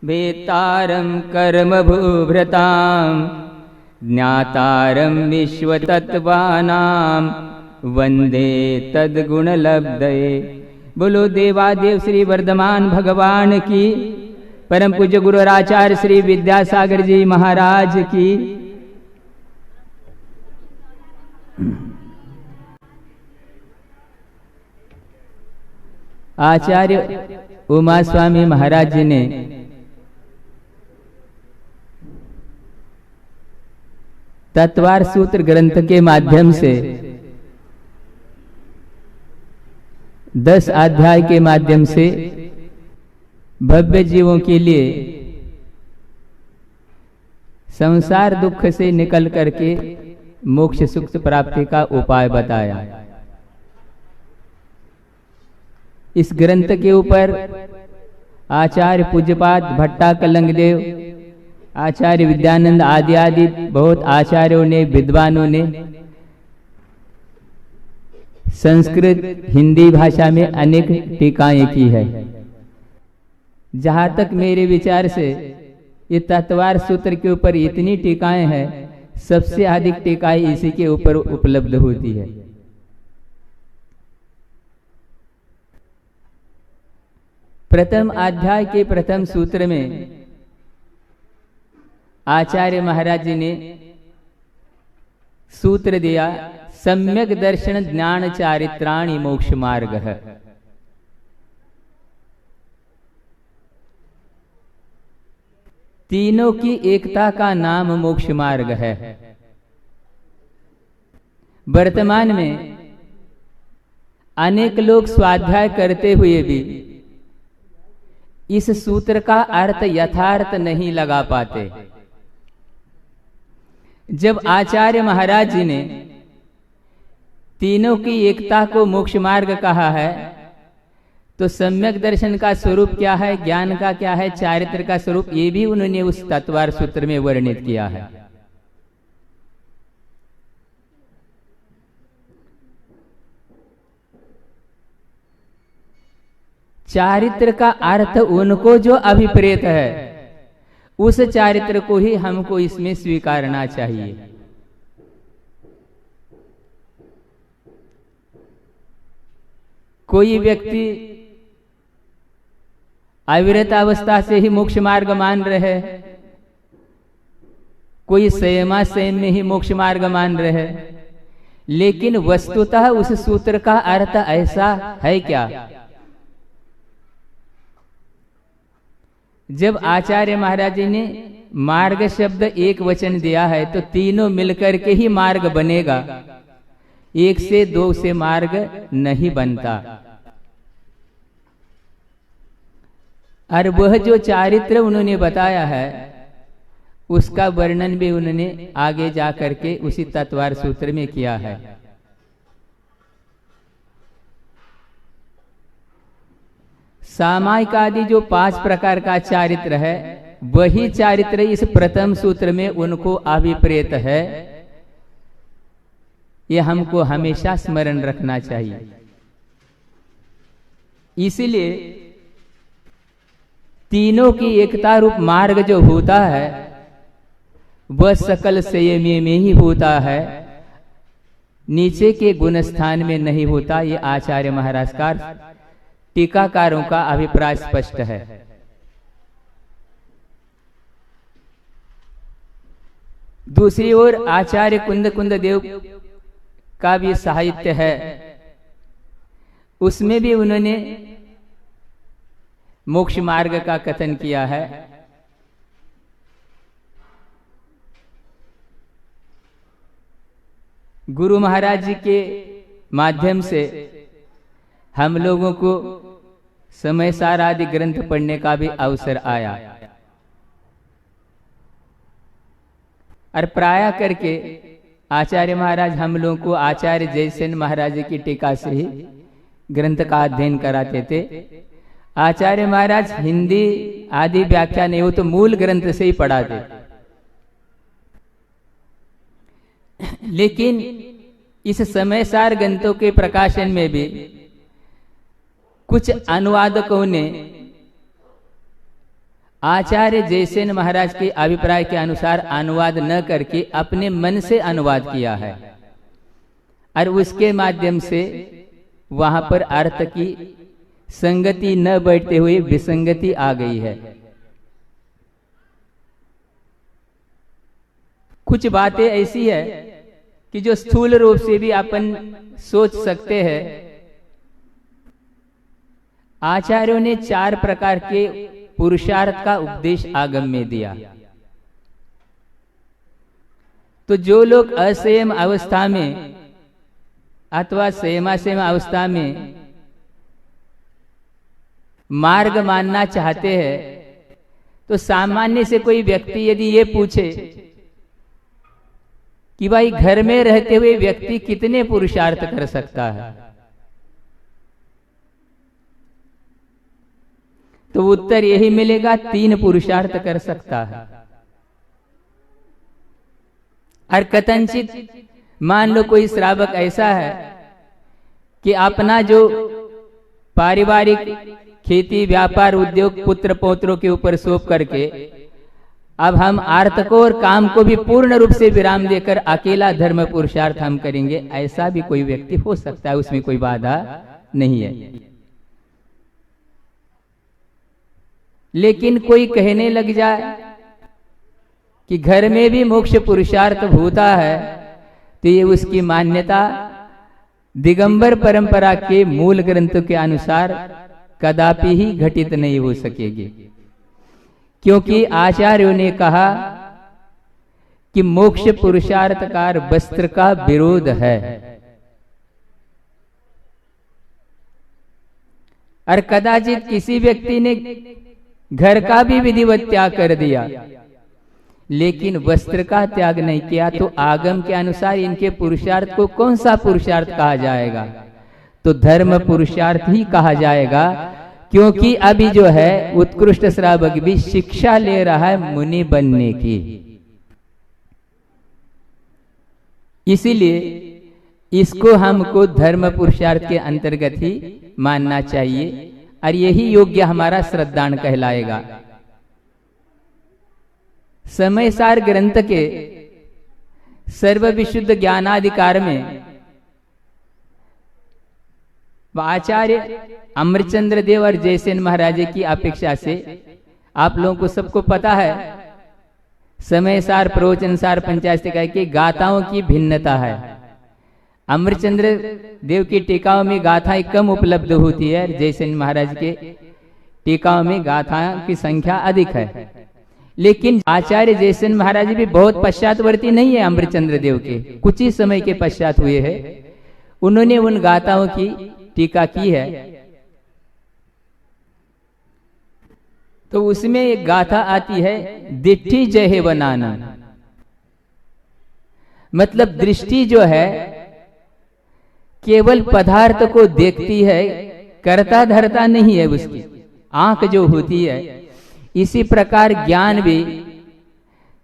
वेत्तारं कर्मभूभृतां ज्ञातारं विश्वतत्त्वानां वंदे तद्गुणलब्धये। बोलो देवादेव श्री वर्धमान भगवान की, परम पूज्य गुरु आचार्य श्री विद्यासागर जी महाराज की। आचार्य उमा स्वामी महाराज जी ने तत्वार सूत्र ग्रंथ के माध्यम से 10 अध्याय के माध्यम से भव्य जीवों के लिए संसार दुख से निकल करके मोक्ष सुख प्राप्ति का उपाय बताया। इस ग्रंथ के ऊपर आचार्य पूज्यपाद भट्टा कलंगदेव, आचार्य विद्यानंद आदि आदि बहुत आचार्यों ने, विद्वानों ने संस्कृत हिंदी भाषा में अनेक टीकाएं की है। जहां तक मेरे विचार से ये तत्वार सूत्र के ऊपर इतनी टीकाएं हैं, सबसे अधिक टीकाएं इसी के ऊपर उपलब्ध होती है। प्रथम अध्याय के प्रथम सूत्र में आचार्य महाराज जी ने सूत्र दिया, सम्यक दर्शन ज्ञान चारित्राणि मोक्ष मार्ग है। तीनों की एकता का नाम मोक्ष मार्ग है। वर्तमान में अनेक लोग स्वाध्याय करते हुए भी इस सूत्र का अर्थ यथार्थ नहीं लगा पाते। जब आचार्य महाराज जी ने तीनों की एकता को मोक्ष मार्ग कहा है, तो सम्यक दर्शन का स्वरूप क्या है, ज्ञान का क्या है, चारित्र का स्वरूप, ये भी उन्होंने उस तत्वार सूत्र में वर्णित किया है। चारित्र का अर्थ उनको जो अभिप्रेत है, उस चारित्र को ही हमको इसमें स्वीकारना चाहिए। कोई व्यक्ति अविरत अवस्था से ही मोक्ष मार्ग मान रहे, कोई संयमा संयम में ही मोक्ष मार्ग मान रहे, लेकिन वस्तुतः उस सूत्र का अर्थ ऐसा है क्या? जब आचार्य महाराज जी ने मार्ग शब्द एक वचन दिया है, तो तीनों मिलकर के ही मार्ग बनेगा, एक से दो से मार्ग नहीं बनता। और वह जो चारित्र उन्होंने बताया है, उसका वर्णन भी उन्होंने आगे जा करके उसी तत्वार सूत्र में किया है। सामायिक आदि जो 5 प्रकार का चारित्र है, वही चारित्र इस प्रथम सूत्र में उनको अभिप्रेत है। यह हमको हमेशा स्मरण रखना चाहिए। इसलिए तीनों की एकता रूप मार्ग जो होता है, वह सकल संयमी में ही होता है, नीचे के गुण स्थान में नहीं होता। ये आचार्य महाराज का टीकाकारों का अभिप्राय स्पष्ट है। दूसरी ओर आचार्य कुंद देव का भी साहित्य है, उसमें भी उन्होंने मोक्ष मार्ग का कथन किया है। गुरु महाराज जी के माध्यम से हम लोगों को समय सार आदि ग्रंथ पढ़ने का भी अवसर आया, और प्राय करके आचार्य महाराज हम लोगों को आचार्य जयसेन महाराज जी की टीका से ही ग्रंथ का अध्ययन कराते थे। आचार्य महाराज हिंदी आदि व्याख्या नहीं हो तो मूल ग्रंथ से ही पढ़ाते। लेकिन इस समय सार ग्रंथों के प्रकाशन में भी कुछ अनुवादकों ने आचार्य जयसेन महाराज के अभिप्राय के अनुसार अनुवाद न करके अपने मन से अनुवाद किया है और उसके माध्यम से वहां पर अर्थ की संगति न बैठते हुए विसंगति आ गई है। कुछ बातें ऐसी है कि जो स्थूल रूप से भी अपन सोच सकते हैं। आचार्यों ने 4 प्रकार के पुरुषार्थ का उपदेश आगम में दिया। तो जो लोग असंयम अवस्था में अथवा संयमासयम अवस्था में मार्ग मानना चाहते हैं, तो सामान्य से कोई व्यक्ति यदि ये पूछे कि भाई घर में रहते हुए व्यक्ति कितने पुरुषार्थ कर सकता है, तो उत्तर यही मिलेगा 3 पुरुषार्थ कर सकता है। और कथनचित मान लो कोई श्रावक ऐसा है कि अपना जो पारिवारिक खेती व्यापार उद्योग पुत्र पौत्रों के ऊपर सौंप करके अब हम अर्थ को और काम को भी पूर्ण रूप से विराम देकर अकेला धर्म पुरुषार्थ हम करेंगे, ऐसा भी कोई व्यक्ति हो सकता है, उसमें कोई बाधा नहीं है। लेकिन कोई कहने लग जाए कि घर में भी मोक्ष पुरुषार्थ होता है, तो ये उसकी मान्यता दिगंबर परंपरा के मूल ग्रंथों के अनुसार कदापि ही घटित नहीं हो सकेगी। क्योंकि आचार्यों ने कहा कि मोक्ष पुरुषार्थकार वस्त्र का विरोध है। और कदाचित किसी व्यक्ति ने घर का भी विधिवत त्याग कर दिया लेकिन वस्त्र का त्याग नहीं किया, तो आगम के अनुसार इनके पुरुषार्थ को कौन सा पुरुषार्थ कहा जाएगा? तो धर्म पुरुषार्थ ही कहा जाएगा। क्योंकि अभी जो है उत्कृष्ट श्रावक भी शिक्षा ले रहा है मुनि बनने की, इसीलिए इसको हमको धर्म पुरुषार्थ के अंतर्गत ही मानना चाहिए और यही योग्य हमारा श्रद्धान कहलाएगा। समयसार ग्रंथ के सर्वविशुद्ध ज्ञानाधिकार में आचार्य अमरचंद्र देव और जयसेन महाराज की अपेक्षा से आप लोगों को सबको पता है, समयसार प्रवचनसार पंचाशतिका की गाथाओं की भिन्नता है। अमरचंद्र देव की टीकाओं में गाथाएं कम उपलब्ध होती है, जयसेन महाराज के टीकाओं में गाथाओं की संख्या अधिक है। लेकिन आचार्य जयसेन महाराज भी बहुत पश्चातवर्ती नहीं है अमरचंद्र देव के, कुछ ही समय के पश्चात हुए हैं। उन्होंने उन गाथाओं की टीका की है। तो उसमें एक गाथा आती है, दिट्ठी जय बनाना, मतलब दृष्टि जो है केवल पदार्थ को देखती है, करता धरता नहीं है उसकी आंख जो होती है। इसी प्रकार ज्ञान भी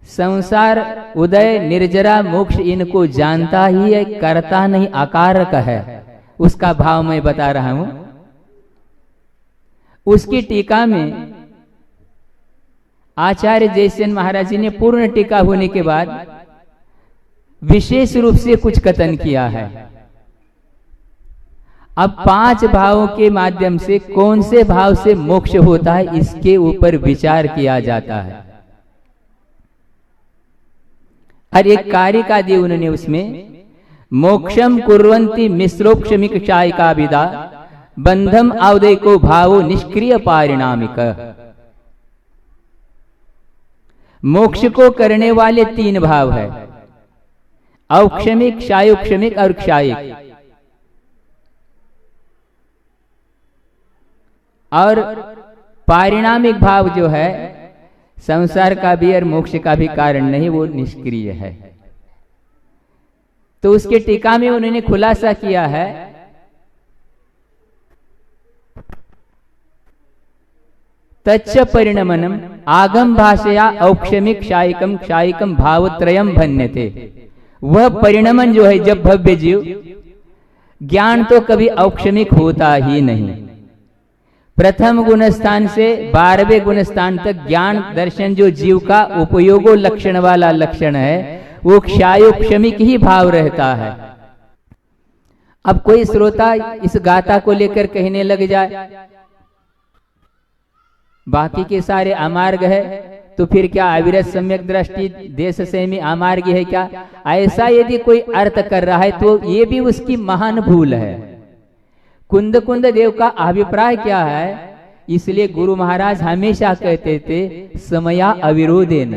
संसार उदय निर्जरा मोक्ष इनको जानता ही है, करता नहीं, आकारक है। उसका भाव मैं बता रहा हूं। उसकी टीका में आचार्य जयसेन महाराज जी ने पूर्ण टीका होने के बाद विशेष रूप से कुछ कथन किया है। अब 5 भावों के माध्यम से कौन से भाव से मोक्ष होता है, इसके ऊपर विचार किया जाता है। और एक कारिका दी उन्होंने, उसमें मोक्षम कुर्वन्ति मिश्रोक्षमिक चायिका विदा बंधम आवदेको भावो निष्क्रिय पारिणामिक। मोक्ष को करने वाले 3 भाव है, औक्षमिक, क्षायोक्षमिक और क्षायिक। और पारिणामिक भाव जो है संसार का भी और मोक्ष का भी कारण नहीं, वो निष्क्रिय है। तो उसके टीका में उन्होंने खुलासा किया है, तच्च परिणमनम आगम भाषया औक्षमिक क्षायिकम क्षायिकम भावत्रयम भन्यते। वह परिणमन जो है, जब भव्य जीव ज्ञान तो कभी औक्षमिक होता ही नहीं, प्रथम गुण स्थान से 12वें गुण स्थान तक ज्ञान दर्शन जो जीव का उपयोगो लक्षण वाला लक्षण है वो क्षायोक्षमिक ही भाव रहता है। अब कोई श्रोता इस गाथा को लेकर कहने लग जाए बाकी के सारे अमार्ग है तो फिर क्या अविरत सम्यक दृष्टि देश सेमी अमार्ग है क्या, ऐसा यदि कोई अर्थ कर रहा है तो ये भी उसकी महान भूल है। कुंद कुंद देव का अभिप्राय क्या है, इसलिए गुरु महाराज हमेशा कहते थे समया अविरोधेन,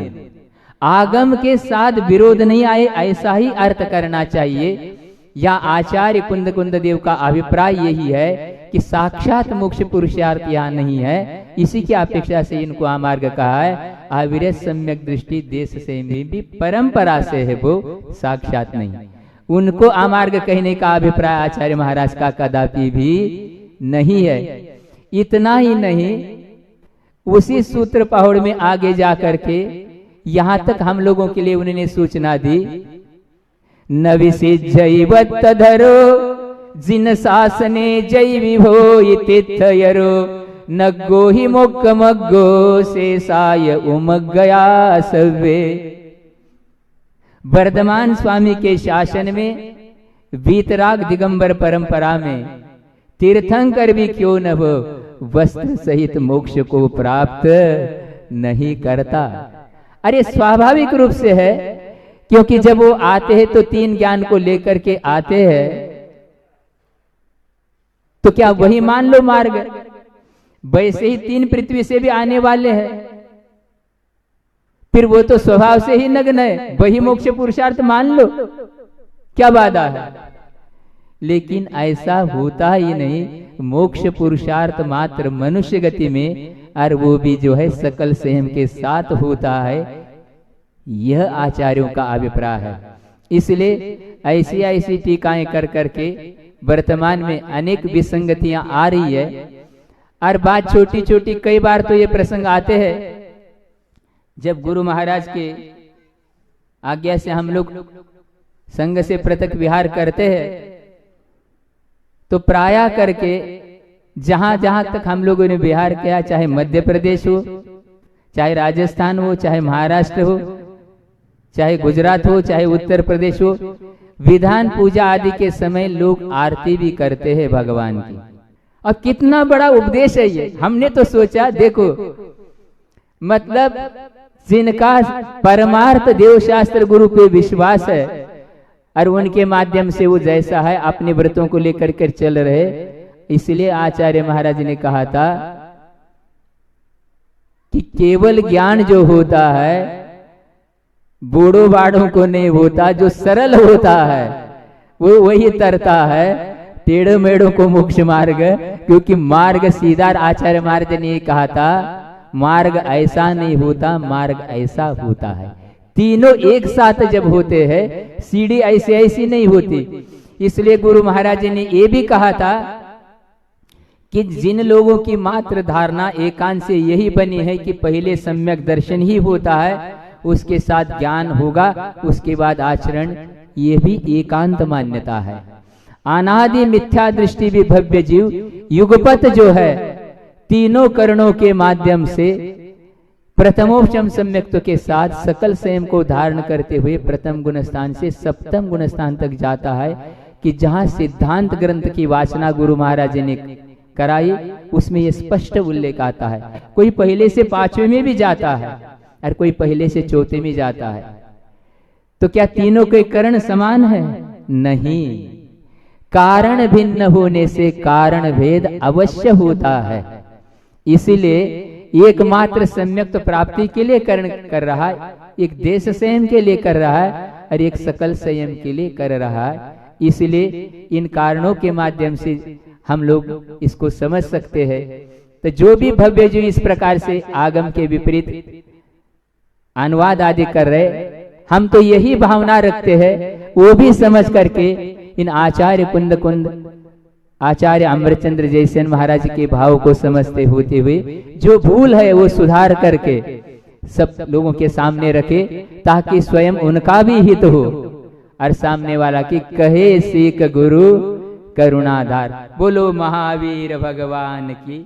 आगम के साथ विरोध नहीं आए ऐसा ही अर्थ करना चाहिए। या आचार्य कुंद कुंद देव का अभिप्राय यही है कि साक्षात मोक्ष पुरुषार्थ यहाँ नहीं है, इसी की अपेक्षा से इनको अमार्ग कहा है। अविरत सम्यक दृष्टि देश से भी परंपरा से है, वो साक्षात नहीं। उनको अमार्ग कहने का अभिप्राय आचार्य महाराज का कदापि भी नहीं है। इतना ही नहीं, उसी सूत्र पहाड़ में आगे जाकर के यहाँ तक हम लोगों के लिए उन्होंने सूचना दी, न विसिज्जैव तधरो जिन शासने जय विभो तीर्थयरो नग्गो ही मोक्कमग्गो शेषाय उमग्गया सव्वे। वर्धमान स्वामी के शासन में वीतराग दिगंबर परंपरा में तीर्थंकर भी क्यों न हो वस्त्र सहित मोक्ष को प्राप्त नहीं करता। अरे स्वाभाविक रूप से है, क्योंकि जब वो आते हैं तो तीन ज्ञान को लेकर के आते हैं, तो क्या वही मान लो मार्ग, वैसे ही तीन पृथ्वी से भी आने वाले हैं, फिर वो तो स्वभाव से ही नग्न है, वही मोक्ष पुरुषार्थ मान लो, क्या बाधा है। लेकिन ऐसा होता ही नहीं, मोक्ष पुरुषार्थ मात्र मनुष्य गति में, और वो भी जो है सकल संयम के साथ होता है, यह आचार्यों का अभिप्राय है। इसलिए ऐसी ऐसी टीकाएं कर करके वर्तमान में अनेक विसंगतियां आ रही है, और बात छोटी छोटी, कई बार तो ये प्रसंग आते हैं जब गुरु महाराज के आज्ञा से हम लोग संघ से पृथक विहार करते हैं, तो प्राय करके जहां जहां तक हम लोगों ने विहार किया, चाहे मध्य प्रदेश हो, चाहे राजस्थान हो, चाहे महाराष्ट्र हो, चाहे गुजरात हो, चाहे उत्तर प्रदेश हो, विधान पूजा आदि के समय लोग आरती भी करते हैं भगवान की। और कितना बड़ा उपदेश है ये। हमने तो सोचा देखो, मतलब जिनका परमार्थ देव शास्त्र गुरु पे विश्वास है और उनके माध्यम से वो जैसा है अपने व्रतों को लेकर कर चल रहे, इसलिए आचार्य महाराज ने कहा था कि केवल ज्ञान जो होता है बूढ़ों बाढ़ों को नहीं होता, जो सरल होता है वो वही तरता है टेढ़ों मेढ़ों को मोक्ष मार्ग, क्योंकि मार्ग सीधा, आचार्य महाराज ने कहा था मार्ग ऐसा नहीं होता, मार्ग ऐसा होता है। तीनों एक साथ जब होते हैं, सीढ़ी ऐसी ऐसी नहीं होती। इसलिए गुरु महाराज ने ये भी कहा था कि जिन लोगों की मात्र धारणा एकांत से यही बनी है कि पहले सम्यक दर्शन ही होता है, उसके साथ ज्ञान होगा, उसके बाद आचरण, ये भी एकांत मान्यता है। अनादि मिथ्या दृष्टि भी भव्य जीव युगपत जो है तीनों करणों के माध्यम से प्रथमोपचम सम्यक्त्व के साथ सकल संयम को धारण करते हुए प्रथम गुण स्थान से सप्तम गुण स्थान तक जाता है, कि जहां सिद्धांत ग्रंथ की वाचना गुरु महाराज ने कराई, उसमें यह स्पष्ट उल्लेख आता है। कोई पहले से पांचवें में भी जाता है और कोई पहले से चौथे में जाता है। तो क्या तीनों के करण समान है? नहीं, कारण भिन्न होने से कारण भेद अवश्य होता है। इसीलिए एकमात्र सम्यक प्राप्ति के लिए करण कर रहा है, एक देश संयम के लिए कर रहा है और एक सकल संयम के लिए कर रहा है। इसलिए इन कारणों के माध्यम से हम लोग इसको समझ सकते हैं। तो जो भी भव्य जो इस प्रकार से आगम के विपरीत अनुवाद आदि कर रहे, हम तो यही भावना रखते हैं, वो भी समझ करके इन आचार्य कुंद कुंद आचार्य अमृतचंद्र जयसेन महाराज के भाव को समझते होते हुए जो भूल है वो सुधार करके सब लोगों के सामने रखे, ताकि स्वयं उनका भी हित हो और सामने वाला की कहे सीख गुरु करुणाधार। बोलो महावीर भगवान की।